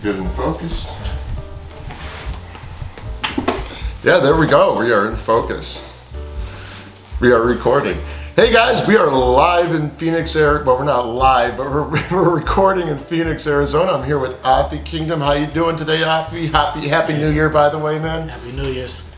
Good and focused. Yeah, there we go. We are in focus. We are recording. Hey guys, we are live in Phoenix, Arizona. Well, we're not live, but we're recording in Phoenix, Arizona. I'm here with Afi Kingdom. How you doing today, Afi? Happy New Year, by the way, man. Happy New Year's.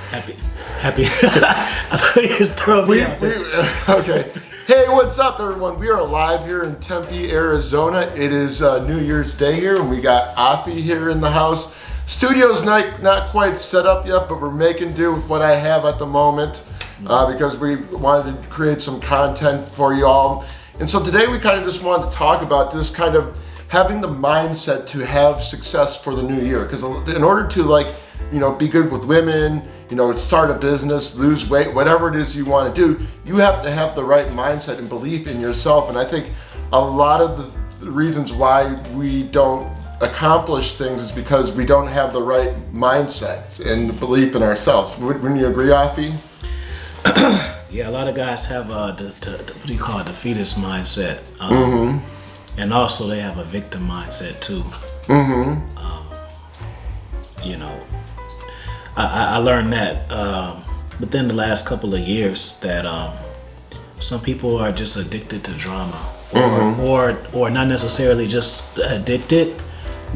Happy. I just throw me out there. Okay. Hey, what's up, everyone? We are live here in Tempe, Arizona. It is New Year's Day here, and we got Afi here in the house. Studio's not quite set up yet, but we're making do with what I have at the moment because we wanted to create some content for you all. And so today we kind of just wanted to talk about this kind of having the mindset to have success for the new year. Because in order to be good with women, start a business, lose weight, whatever it is you want to do, you have to have the right mindset and belief in yourself. And I think a lot of the reasons why we don't accomplish things is because we don't have the right mindset and belief in ourselves. Wouldn't you agree, Afi? Yeah, a lot of guys have what do you call it, defeatist mindset. And also they have a victim mindset too. I learned that within the last couple of years that some people are just addicted to drama, or not necessarily just addicted,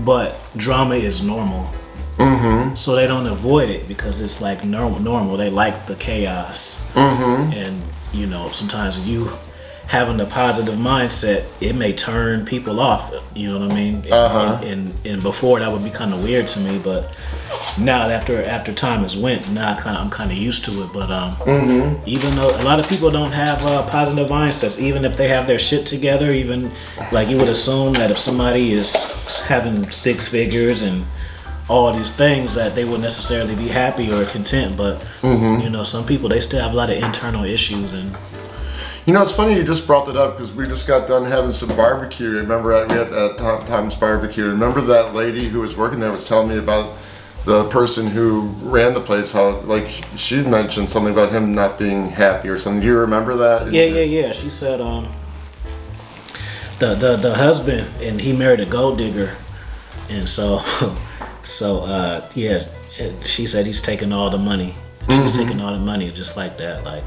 but drama is normal. So they don't avoid it because it's like normal. They like the chaos, and sometimes you having a positive mindset, it may turn people off. You know what I mean? And before that would be kind of weird to me, but now after time has went, now I'm kind of used to it. But even though a lot of people don't have positive mindsets, even if they have their shit together, even like you would assume that if somebody is having six figures and all these things that they would necessarily be happy or content, but some people, they still have a lot of internal issues. And it's funny you just brought that up because we just got done having some barbecue. Remember we had that Tom's barbecue. Remember that lady who was working there was telling me about the person who ran the place, how she mentioned something about him not being happy or something. Do you remember that? Yeah. She said the husband, and he married a gold digger, and so she said he's taking all the money. She's taking all the money just like that. Like,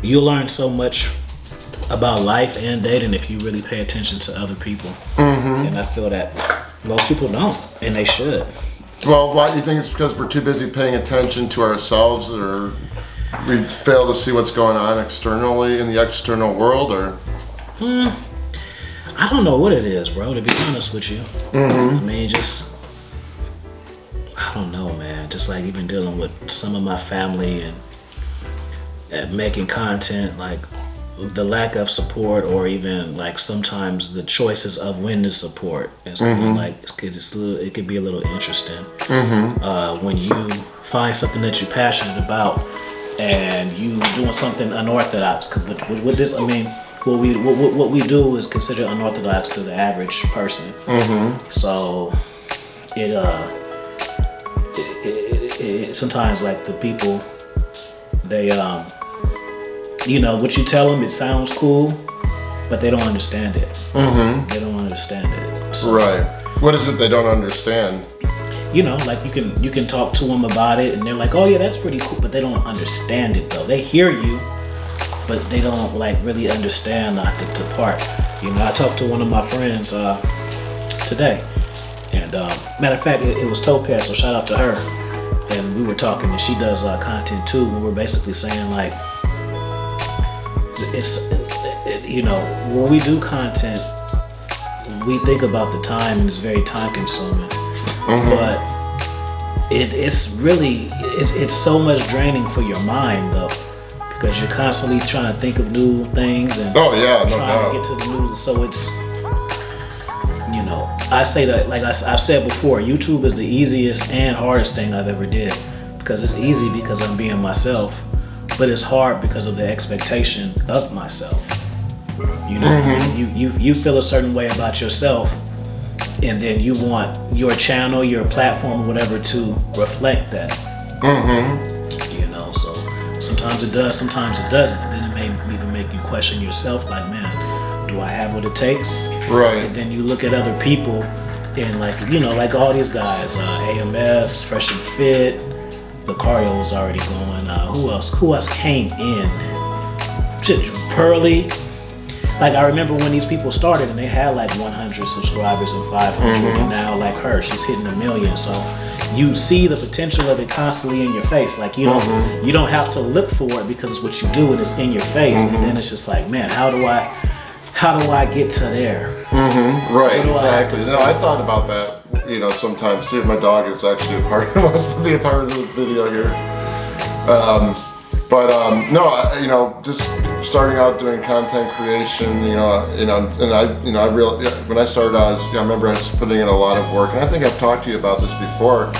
you learn so much about life and dating if you really pay attention to other people. And I feel that most people don't, and they should. Well, why do you think it's because we're too busy paying attention to ourselves, or we fail to see what's going on externally in the external world, or? I don't know what it is, bro, to be honest with you. I mean, I don't know, man. Just like even dealing with some of my family and making content, like the lack of support, or even like sometimes the choices of when to support. It's kind of like it could be a little interesting when you find something that you're passionate about and you doing something unorthodox. With this, I mean, what we do is considered unorthodox to the average person. So it sometimes, like, the people, they what you tell them, it sounds cool, but they don't understand it. They don't understand it. So, right. What is it they don't understand? Like you can talk to them about it, and they're like, oh yeah, that's pretty cool, but they don't understand it though. They hear you, but they don't really understand the part. I talked to one of my friends today, and matter of fact, it was Topaz, so shout out to her. And we were talking, and she does content too, and we're basically saying, like, when we do content, we think about the time, and it's very time consuming. But it's so much draining for your mind though, because you're constantly trying to think of new things and trying to get to the new. So it's, I say that, like I've said before, YouTube is the easiest and hardest thing I've ever did, because it's easy because I'm being myself, but it's hard because of the expectation of myself. You feel a certain way about yourself, and then you want your channel, your platform, or whatever to reflect that. So sometimes it does, sometimes it doesn't, and then it may even make you question yourself, like, man, do I have what it takes? Right. And then you look at other people And like, you know, like all these guys, AMS, Fresh and Fit, Lucario was already going. Who else came in? Pearly. Like, I remember when these people started and they had like 100 subscribers and 500, and now like her, she's hitting 1 million. So you see the potential of it constantly in your face. Like, you don't have to look for it because it's what you do and it's in your face. And then it's just like, man, how do I get to there? Right, exactly. No, I thought about that, you know, sometimes too. My dog is actually wants to be a part of this video here. You know, just starting out doing content creation, and I really, when I started out, I remember I was putting in a lot of work, and I think I've talked to you about this before,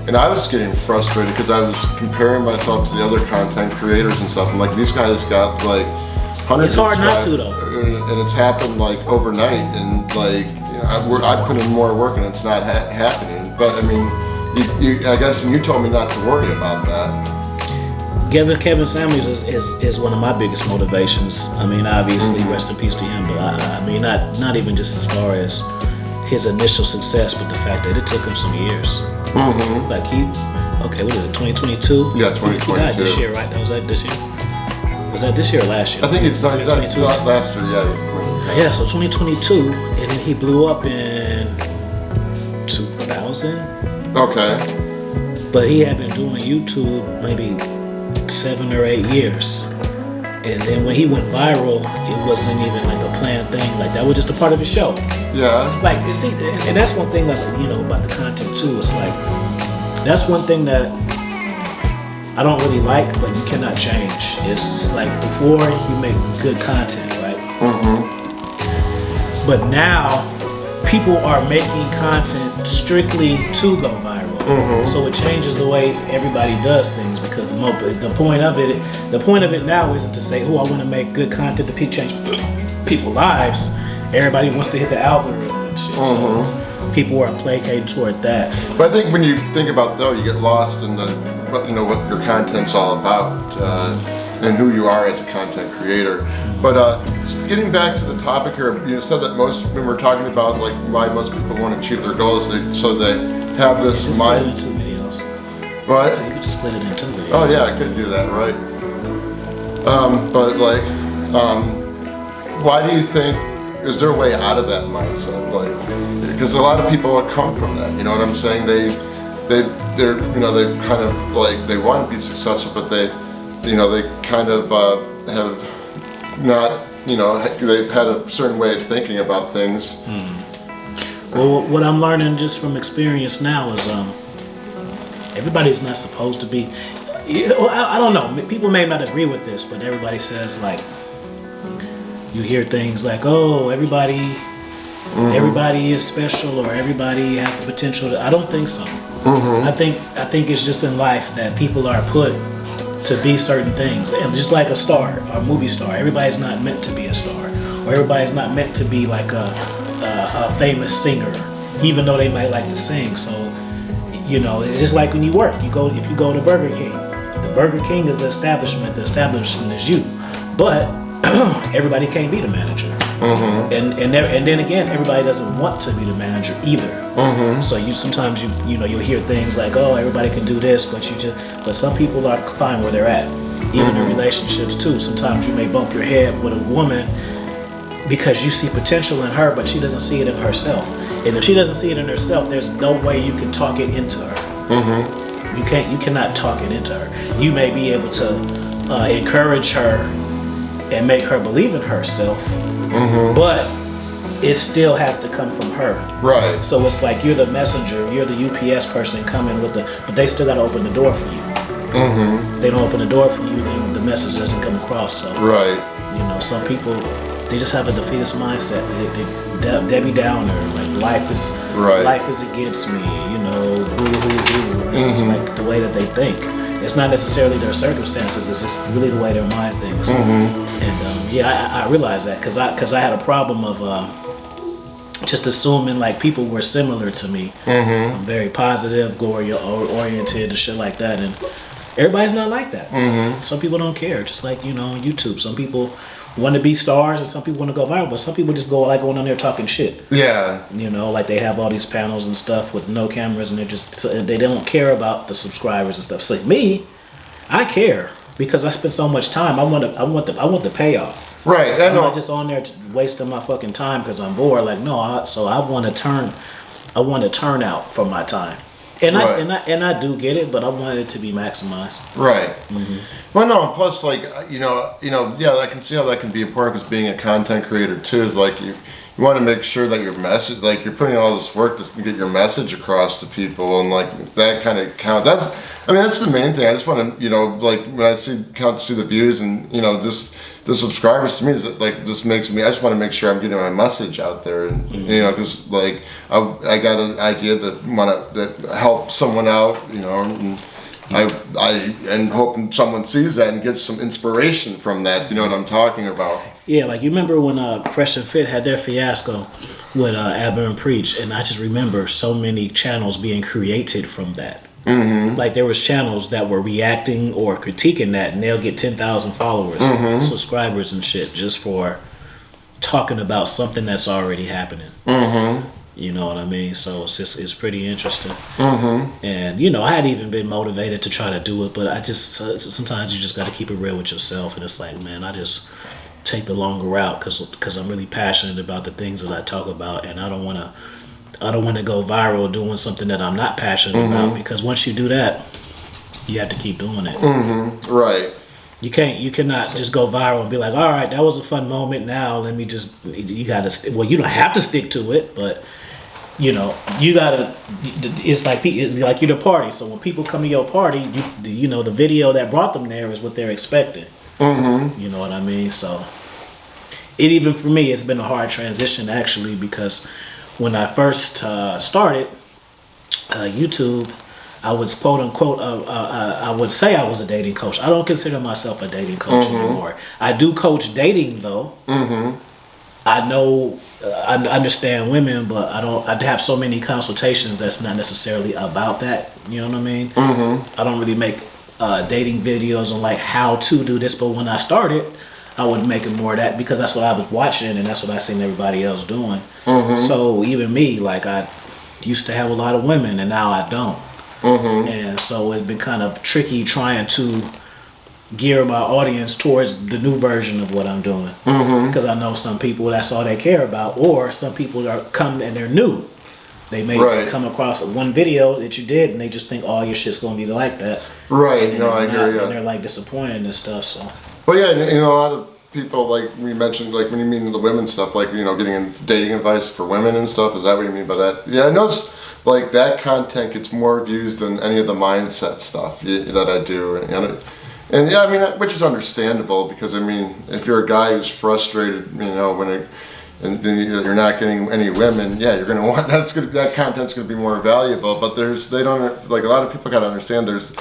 and I was getting frustrated because I was comparing myself to the other content creators and stuff, and like these guys got like hundreds. It's hard not to though, and it's happened like overnight, and like I put in more work and it's not happening. But I mean, I guess you told me not to worry about that. Kevin Samuels is one of my biggest motivations. I mean, obviously, rest in peace to him. But I mean, not even just as far as his initial success, but the fact that it took him some years. Like what is it, 2022? Yeah, 2022. He died this year, right? Was that this year? Was that this year or last year? I think it's last year, yeah. Yeah, so 2022, and then he blew up in 2000. Okay. But he had been doing YouTube maybe 7 or 8 years, and then when he went viral, it wasn't even like a planned thing. Like, that was just a part of his show. Yeah. Like, you see, and that's one thing that, you know, about the content too. It's like, that's one thing that I don't really like, but you cannot change. It's just like, before you make good content, right? But now people are making content strictly to go viral. So it changes the way everybody does things, because the point of it now isn't to say, oh, I want to make good content to change people's lives. Everybody wants to hit the algorithm and shit. So people are placated toward that. But I think when you think about though, you get lost in what your content's all about, and who you are as a content creator. But getting back to the topic here, you said that when we're talking about like why most people want to achieve their goals, they have this mind. Split it into 2 videos. What? So you could just split it into 2 videos. Oh yeah, I could do that, right? But like, why do you think? Is there a way out of that mindset? Like, because a lot of people come from that. You know what I'm saying? They're they kind of like, they want to be successful, but they kind of have not. They've had a certain way of thinking about things. Well, what I'm learning just from experience now is everybody's not supposed to be. I don't know. People may not agree with this, but everybody says, like, you hear things like, oh, everybody is special, or everybody has the potential to. I don't think so. I think it's just in life that people are put to be certain things, and just like a star, a movie star, everybody's not meant to be a star, or everybody's not meant to be like a famous singer, even though they might like to sing. So, it's just like when you work. If you go to Burger King, the Burger King is the establishment is you, but everybody can't be the manager. And then again, everybody doesn't want to be the manager either. So sometimes you'll hear things like, oh, everybody can do this, but some people are fine where they're at. Even in relationships too, sometimes you may bump your head with a woman because you see potential in her, but she doesn't see it in herself. And if she doesn't see it in herself, there's no way you can talk it into her. You cannot talk it into her. You may be able to encourage her and make her believe in herself, but it still has to come from her. Right. So it's like you're the messenger, you're the UPS person coming but they still got to open the door for you. They don't open the door for you, then the message doesn't come across. So, some people, they just have a defeatist mindset. They Debbie Downer, like life is against me, boo. It's just like the way that they think. It's not necessarily their circumstances, it's just really the way their mind thinks. And I realized that because I had a problem of just assuming like people were similar to me. I'm very positive, goal-oriented and shit like that, and everybody's not like that. Some people don't care, just like, on YouTube. Some people want to be stars and some people want to go viral, but some people just go like going on there talking shit. Yeah. You know, like they have all these panels and stuff with no cameras and they don't care about the subscribers and stuff. So like me, I care because I spend so much time. I want the payoff. Right. I'm not just on there wasting my fucking time because I'm bored. Like no, I want to turn out for my time. And I do get it, but I want it to be maximized. Right. Mm-hmm. Well, no. Plus, like yeah, I can see how that can be important because being a content creator too is like you want to make sure that your message, like you're putting all this work to get your message across to people, and like that kind of counts. That's the main thing. I just want to, like when I see counts through the views and just the subscribers to me is like this makes me. I just want to make sure I'm getting my message out there, and because like I got an idea that help someone out, and I'm hoping someone sees that and gets some inspiration from that. If you know what I'm talking about. Yeah, like you remember when Fresh and Fit had their fiasco with Abba and Preach, and I just remember so many channels being created from that. Mm-hmm. Like there was channels that were reacting or critiquing that, and they'll get 10,000 followers, subscribers, and shit just for talking about something that's already happening. Mm-hmm. You know what I mean? So it's pretty interesting. Mm-hmm. And I had even been motivated to try to do it, but I just sometimes you just got to keep it real with yourself, and it's like, man, I just take the longer route because I'm really passionate about the things that I talk about, and I don't want to go viral doing something that I'm not passionate about, because once you do that, you have to keep doing it. Mm-hmm. Right. You cannot just go viral and be like, all right, that was a fun moment. Now let me just. You gotta. Well, you don't have to stick to it, but you gotta. It's like you're the party. So when people come to your party, the video that brought them there is what they're expecting. Mm-hmm. You know what I mean? So even for me, it's been a hard transition actually, because when I first started YouTube, I was quote unquote, I would say I was a dating coach. I don't consider myself a dating coach anymore. I do coach dating though. Mm-hmm. I know, I understand women, but I have so many consultations that's not necessarily about that. You know what I mean? Mm-hmm. I don't really make dating videos on like how to do this, but when I started, I would make it more of that because that's what I was watching and that's what I seen everybody else doing. Mm-hmm. So even me, like I used to have a lot of women and now I don't. Mm-hmm. And so it's been kind of tricky trying to gear my audience towards the new version of what I'm doing. Because I know some people that's all they care about, or some people come and they're new. They may come across one video that you did and they just think, oh, your shit's gonna be like that. Right. No, I hear you. And they're like disappointed and stuff. So. Well, yeah, a lot of people, like we mentioned, like when you mean the women stuff, like getting in dating advice for women and stuff. Is that what you mean by that? Yeah, I noticed like that content gets more views than any of the mindset stuff that I do, and yeah, I mean, which is understandable because if you're a guy who's frustrated, and you're not getting any women, yeah, you're gonna want that content's gonna be more valuable. But a lot of people gotta understand there's.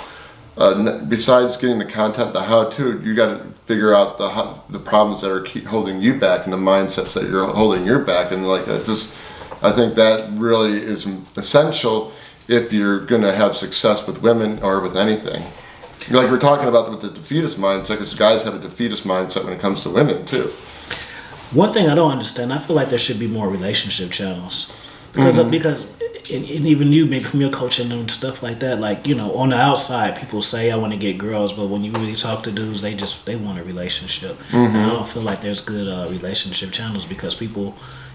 Besides getting the content, the how-to, you got to figure out the problems that are holding you back and the mindsets that you're holding you back, and I think that really is essential if you're going to have success with women or with anything. Like we're talking about with the defeatist mindset, because guys have a defeatist mindset when it comes to women too. One thing I don't understand, I feel like there should be more relationship channels because and even you, maybe from your coaching and stuff like that, like, on the outside, people say, I want to get girls, but when you really talk to dudes, they want a relationship. And I don't feel like there's good relationship channels because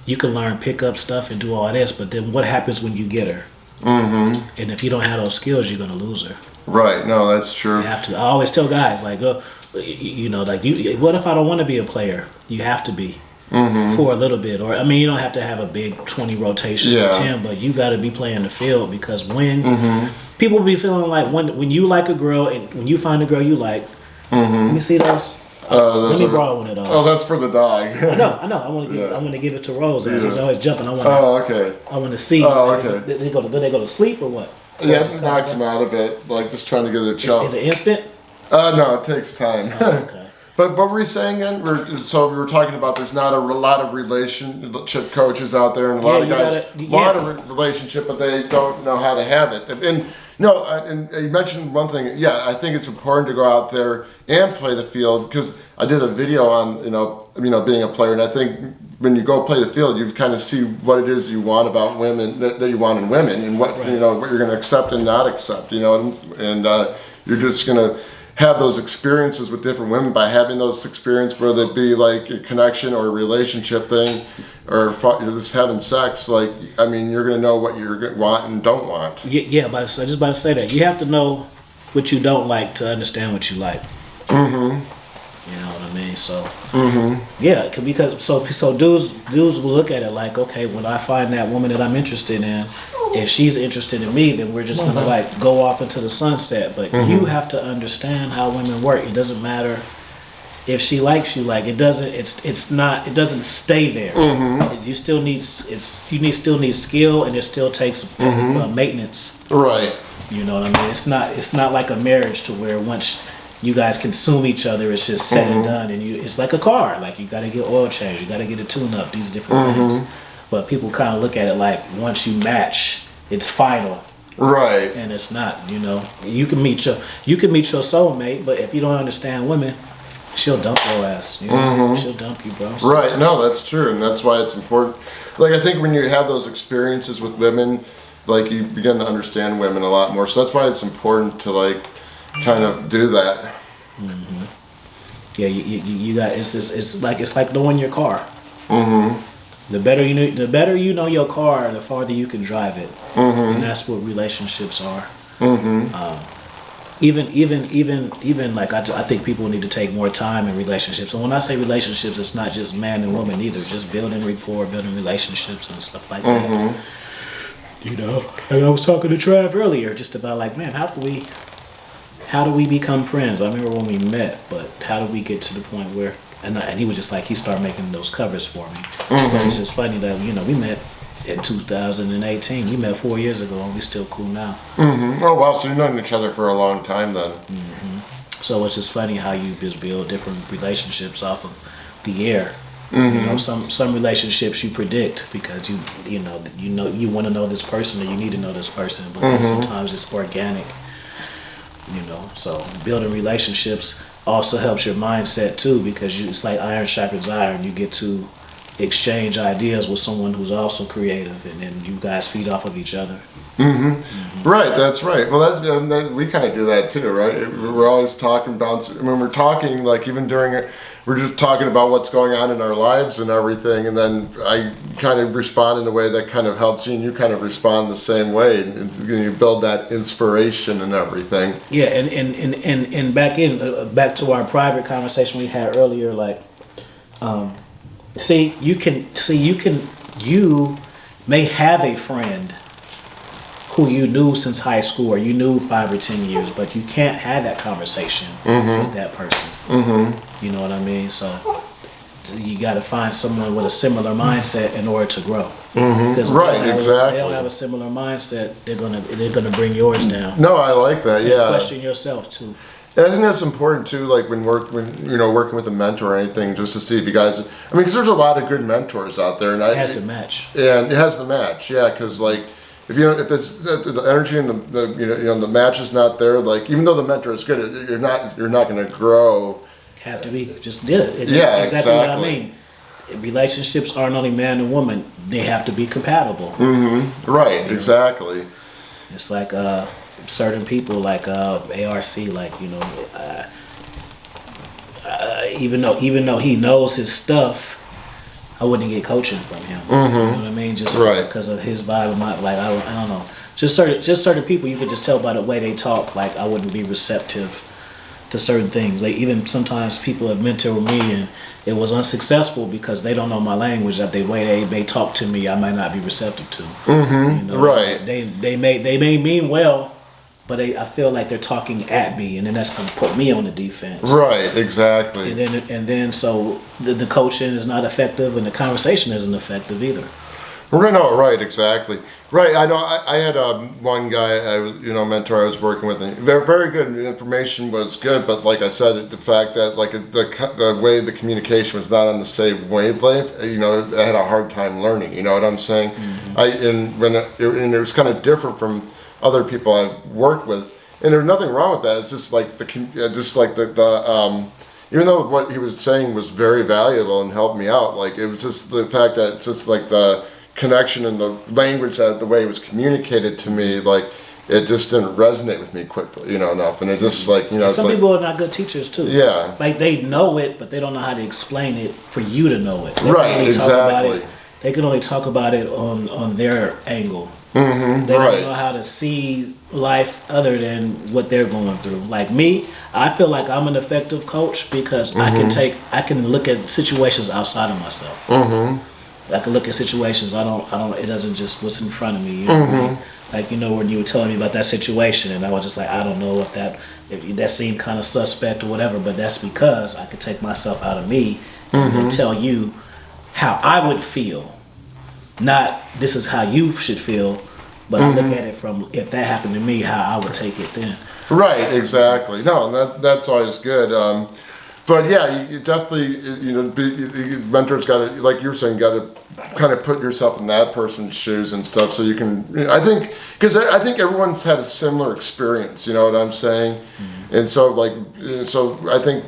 you can learn pickup stuff and do all this, but then what happens when you get her? Mm-hmm. And if you don't have those skills, you're going to lose her. Right. No, that's true. You have to. I always tell guys, like, what if I don't want to be a player? You have to be. Mm-hmm. For a little bit, or you don't have to have a big 20 rotation or 10, but you got to be playing the field because when people be feeling like when you like a girl and when you find a girl you like, let me see those. Let me borrow one of those. Oh, that's for the dog. I know. I want to give it to Rose. She's always jumping. I want to see. Oh, okay. Do they go to sleep or what? Yeah, it just knocks them out a bit, like just trying to get a jump. Is it instant? No, it takes time. Oh, okay. But what were you saying then? We were talking about there's not a lot of relationship coaches out there, and a lot of guys want a relationship, but they don't know how to have it. And No, and you mentioned one thing. Yeah, I think it's important to go out there and play the field because I did a video on being a player, and I think when you go play the field, you kind of see what it is you want about women that you want in women, and what what you're going to accept and not accept. And you're just going to have those experiences with different women by having those experiences, whether it be like a connection or a relationship thing, or you're just having sex. Like, I mean, you're going to know what you want and don't want. Yeah, but I was just about to say that you have to know what you don't like to understand what you like. Mm-hmm. You know what I mean? So, yeah, because so dudes will look at it like, okay, when I find that woman that I'm interested in, if she's interested in me, then we're just gonna like go off into the sunset. But you have to understand how women work. It doesn't matter if she likes you. Like it doesn't. It doesn't stay there. You still need still need skill, and it still takes maintenance. Right. You know what I mean? It's not like a marriage to where once you guys consume each other, it's just said and done. And it's like a car. Like you got to get oil change, you got to get a tune up. These different things. But people kind of look at it like once you match, it's final. Right. And it's not. You can meet your soulmate, but if you don't understand women, she'll dump your ass. She'll dump you, bro. So, right. No, that's true, and that's why it's important. Like I think when you have those experiences with women, like you begin to understand women a lot more. So that's why it's important to like kind of do that. Yeah, you got it's like knowing your car. The better you know your car, the farther you can drive it, and that's what relationships are. Even like I think people need to take more time in relationships. And when I say relationships, it's not just man and woman either. Just building rapport, building relationships and stuff like that. And I was talking to Trav earlier just about like, man, how do we become friends? I remember when we met, but how do we get to the point where, and he was just like, he started making those covers for me. But it's just funny that, we met in 2018. We met 4 years ago and we still cool now. Oh, wow. So you've known each other for a long time then. So it's just funny how you just build different relationships off of the air. Some relationships you predict because you want to know this person or you need to know this person, but then sometimes it's organic. So building relationships also helps your mindset too, because it's like iron sharpens iron. You get to exchange ideas with someone who's also creative, and then you guys feed off of each other. Right, that's right. Well, we kind of do that too, right? We're always talking about, when we're talking, like even during it, we're just talking about what's going on in our lives and everything, and then I kind of respond in a way that kind of helps you, and you kind of respond the same way, and you build that inspiration and everything. Yeah, and back to our private conversation we had earlier, like, you may have a friend who you knew since high school or you knew 5 or 10 years, but you can't have that conversation with that person. You know what I mean? So you got to find someone with a similar mindset in order to grow. Because right, exactly. They don't have a similar mindset, they're gonna bring yours down. No, I like that. And yeah. question yourself too. And I think that's important too, like when working with a mentor or anything, just to see if you guys. Because there's a lot of good mentors out there, and it has to match. And it has to match, yeah. Because like, if the energy and the match is not there, like even though the mentor is good, you're not going to grow. Have to be just did it. Yeah, exactly what I mean. Relationships aren't only man and woman; they have to be compatible. Right, exactly. It's like certain people, like ARC, like even though he knows his stuff, I wouldn't get coaching from him. You know what I mean? Just because of his vibe. I don't know. Just certain people, you could just tell by the way they talk. Like I wouldn't be receptive to certain things. Like even sometimes people have mentored me and it was unsuccessful because they don't know my language. That the way they talk to me, I might not be receptive to. Right. They may mean well, but I feel like they're talking at me, and then that's going to put me on the defense. Right, exactly. And then so the coaching is not effective, and the conversation isn't effective either. Right, exactly. Right, I know. I had one guy, mentor I was working with, and they're very good. The information was good, but like I said, the fact that like the way the communication was not on the same wavelength, I had a hard time learning. You know what I'm saying? And it was kind of different from other people I've worked with, and there's nothing wrong with that. It's just like even though what he was saying was very valuable and helped me out, like it was just the fact that it's just like the connection and the language, that the way it was communicated to me, like it just didn't resonate with me quickly, enough. And it just like, it's some like, people are not good teachers too. Yeah. Like they know it, but they don't know how to explain it for you to know it. They Right, can only exactly. talk about it. They can only talk about it on their angle. Mm-hmm, They right. don't know how to see life other than what they're going through. Like me, I feel like I'm an effective coach because I can look at situations outside of myself. I can look at situations. I don't. It doesn't just what's in front of me. You know what I mean? Like when you were telling me about that situation, and I was just like, I don't know if that seemed kind of suspect or whatever. But that's because I could take myself out of me and tell you how I would feel. Not this is how you should feel, but I look at it from if that happened to me, how I would take it then. Right, exactly. No, that's always good. But yeah, you definitely, mentors got to, like you were saying, got to kind of put yourself in that person's shoes and stuff, so you can. I think because I think everyone's had a similar experience. You know what I'm saying? And so I think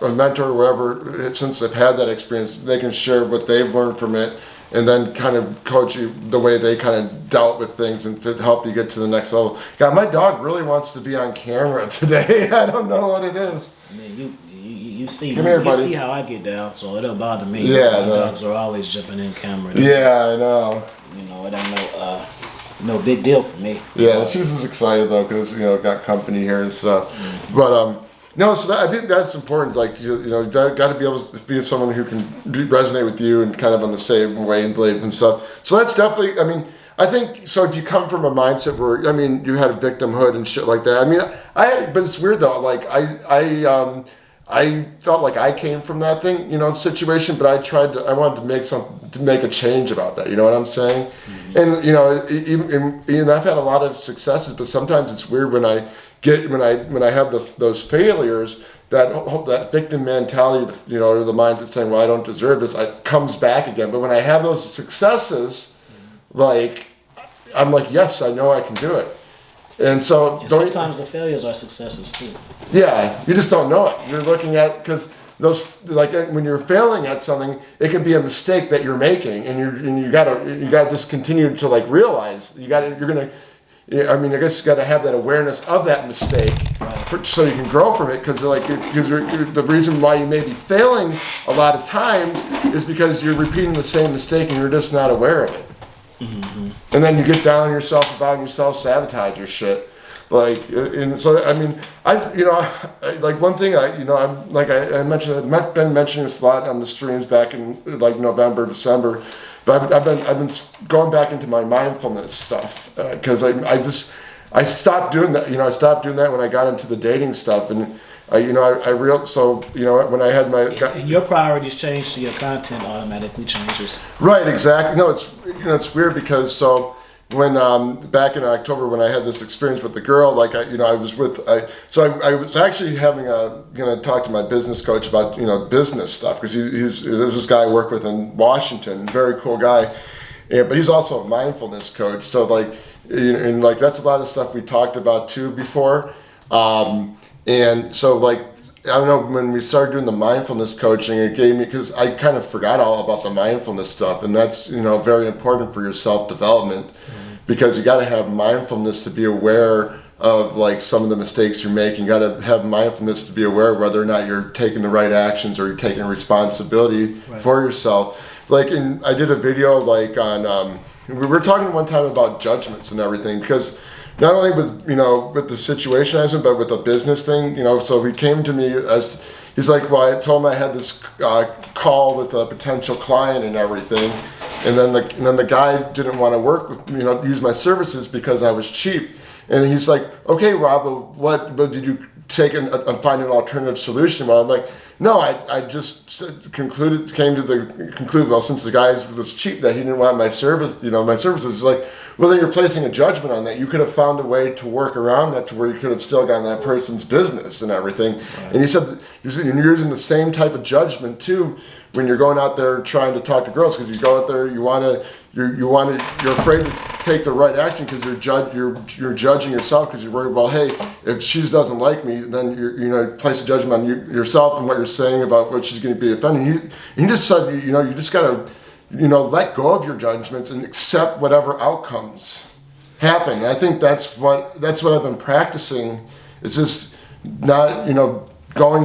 a mentor or whoever, since they've had that experience, they can share what they've learned from it, and then kind of coach you the way they kind of dealt with things and to help you get to the next level. God, my dog really wants to be on camera today. I don't know what it is. Man, you see, Come here, you buddy. see how I get down, so it don't bother me. Yeah, My no. dogs are always jumping in camera. Yeah, I know. It ain't no big deal for me. Yeah, she's just excited though because got company here and stuff. But no, so I think that's important. Like got to be able to be someone who can resonate with you and kind of on the same wavelength and stuff. So that's definitely. I mean, I think so. If you come from a mindset where you had a victimhood and shit like that. I mean, but it's weird though. Like I felt like I came from that thing, situation, but I wanted to make a change about that. You know what I'm saying? And even I've had a lot of successes, but sometimes it's weird when I have those failures, that victim mentality, or the mindset saying, well, I don't deserve this, it comes back again. But when I have those successes, like I'm like, yes, I know I can do it. And so sometimes the failures are successes too. Yeah, you just don't know it. You're looking at, because those, like when you're failing at something, it can be a mistake that you're making, and you gotta just continue to like realize I guess you gotta have that awareness of that mistake, so you can grow from it. Because the reason why you may be failing a lot of times is because you're repeating the same mistake and you're just not aware of it. And then you get down on yourself about yourself, sabotage your shit. And so I mean, like one thing I mentioned, I've been mentioning this a lot on the streams back in like November, December, but I've been going back into my mindfulness stuff because I stopped doing that. I stopped doing that when I got into the dating stuff, and when I had my and your priorities change, so your content automatically changes. Right, exactly. No, it's weird because when back in October when I had this experience with the girl, like I was actually gonna talk to my business coach about business stuff, because there's this guy I work with in Washington, very cool guy, but he's also a mindfulness coach. So and that's a lot of stuff we talked about too before. And so I don't know, when we started doing the mindfulness coaching, it gave me, because I kind of forgot all about the mindfulness stuff, and that's very important for your self-development, because you got to have mindfulness to be aware of some of the mistakes you're making. You got to have mindfulness to be aware of whether or not you're taking the right actions or you're taking responsibility for yourself. And I did a video on we were talking one time about judgments and everything, because not only with the situation I was in, but with the business thing, so he came to me he's like, well, I told him I had this call with a potential client and everything, and then the guy didn't want to work with use my services because I was cheap. And he's like, okay, Rob, but did you take and find an alternative solution? Well, I'm like, no, I just came to the conclusion, well, since the guy was cheap, that he didn't want my service, my services. He's like, well, then you're placing a judgment on that. You could have found a way to work around that to where you could have still gotten that person's business and everything. Right. And he said, you're using the same type of judgment too when you're going out there trying to talk to girls, because you go out there, you're afraid to take the right action because you're judging yourself because you're worried, well, hey, if she doesn't like me, then you place a judgment on yourself and what you're saying about what she's going to be offended. You just said, you just gotta, let go of your judgments and accept whatever outcomes happen. And I think that's what I've been practicing. It's just not,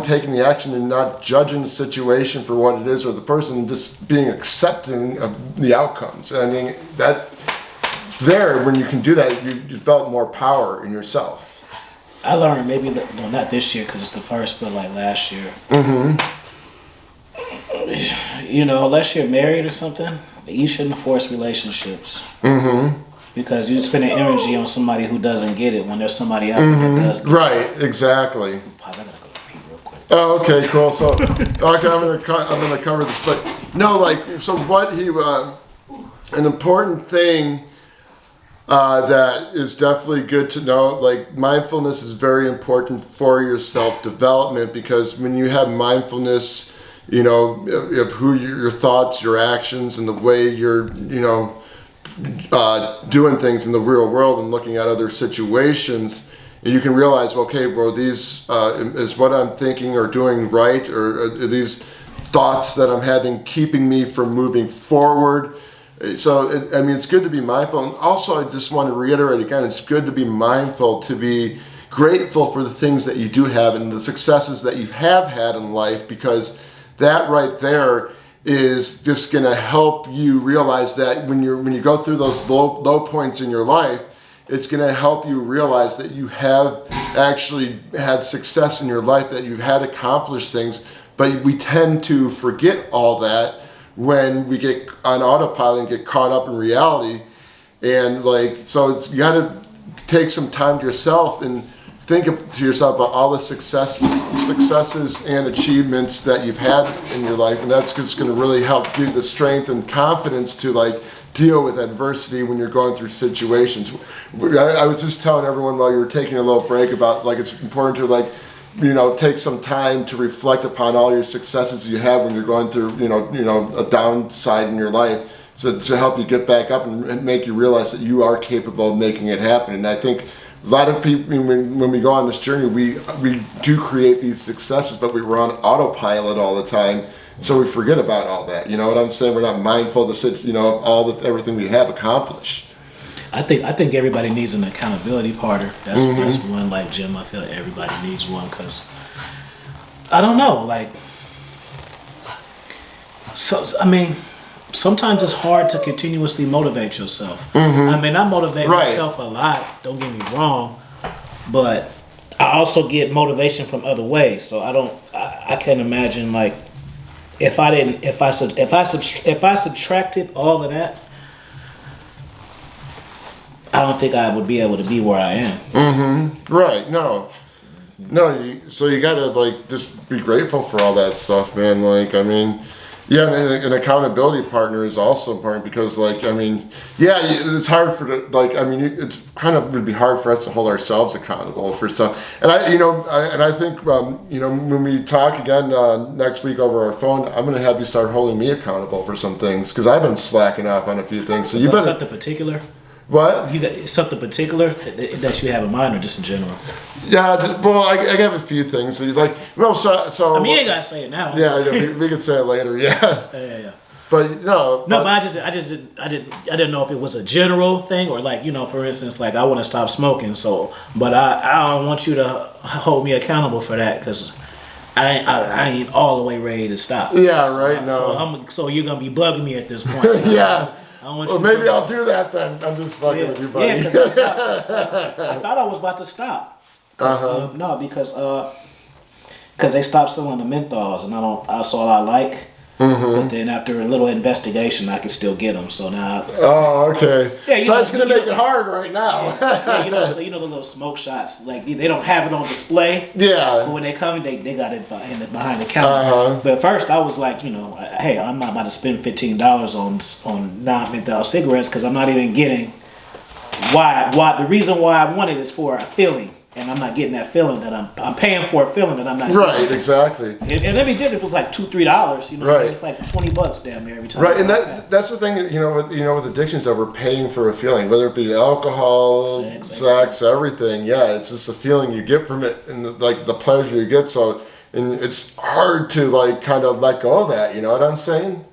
taking the action and not judging the situation for what it is or the person, and just being accepting of the outcomes. And I mean, that there, when you can do that, you develop more power in yourself. I learned maybe, not this year because it's the first, but like last year. Unless you're married or something, you shouldn't force relationships. Because you're spending energy on somebody who doesn't get it when there's somebody out there that does get it. Right, exactly. I gotta go pee real quick. Oh, okay, cool. So, okay, I'm gonna cover this, but no, so what an important thing that is definitely good to know, mindfulness is very important for your self-development, because when you have mindfulness, of who your thoughts, your actions, and the way you're, doing things in the real world and looking at other situations, and you can realize, okay, bro, these is what I'm thinking or doing right, or are these thoughts that I'm having keeping me from moving forward. So, it's good to be mindful. And also, I just want to reiterate again, it's good to be mindful, to be grateful for the things that you do have and the successes that you have had in life, because that right there is just going to help you realize that when you go through those low points in your life, it's going to help you realize that you have actually had success in your life, that you've had accomplished things. But we tend to forget all that when we get on autopilot and get caught up in reality. And so you got to take some time to yourself and think to yourself about all the successes and achievements that you've had in your life, and that's just going to really help give you the strength and confidence to deal with adversity when you're going through situations. I was just telling everyone while you were taking a little break about it's important to take some time to reflect upon all your successes you have when you're going through a downside in your life, so to help you get back up and make you realize that you are capable of making it happen. And I think a lot of people, when we go on this journey, we do create these successes, but we run on autopilot all the time, so we forget about all that. You know what I'm saying? We're not mindful of everything we have accomplished. I think everybody needs an accountability partner. That's one, like Jim. I feel everybody needs one, because I don't know, sometimes it's hard to continuously motivate yourself. I motivate myself a lot, don't get me wrong, but I also get motivation from other ways. So I can't imagine if I subtracted all of that, I don't think I would be able to be where I am. Right. No, so you gotta just be grateful for all that stuff, man. Yeah, and an accountability partner is also important, because, it's hard it's kind of would be hard for us to hold ourselves accountable for stuff. And I think when we talk again next week over our phone, I'm gonna have you start holding me accountable for some things, because I've been slacking off on a few things. So you better. Something particular. What? Something particular that you have in mind, or just in general? Yeah, well, I have a few things. So you ain't gotta say it now. Yeah, we can say it later. Yeah. Yeah. But no. But I didn't know if it was a general thing, or for instance, I want to stop smoking. So, but I don't want you to hold me accountable for that, because I ain't all the way ready to stop. Yeah, right. No. So you're gonna be bugging me at this point. Yeah. Well, maybe I'll do that then. I'm just fucking with you, buddy. Yeah, because I thought I was about to stop. Because they stopped selling the menthols, and that's all I like. But then after a little investigation, I can still get them. So now. Oh, okay. Yeah, so that's gonna make it hard right now. So the little smoke shots, they don't have it on display. Yeah. But when they come, they got it behind the counter. But at first, I was hey, I'm not about to spend $15 on non-menthol cigarettes, because I'm not even getting why. The reason why I want it is for a feeling. and I'm not getting that feeling that I'm paying for a feeling that I'm not Right, getting. exactly. And it'd be different if it was like $2-3, you know, Right. it's like $20 damn near every time. Right, and that's the thing, with addictions, that we're paying for a feeling, whether it be alcohol, sex, everything. Yeah, it's just a feeling you get from it, and the pleasure you get. So, and it's hard to kind of let go of that. You know what I'm saying?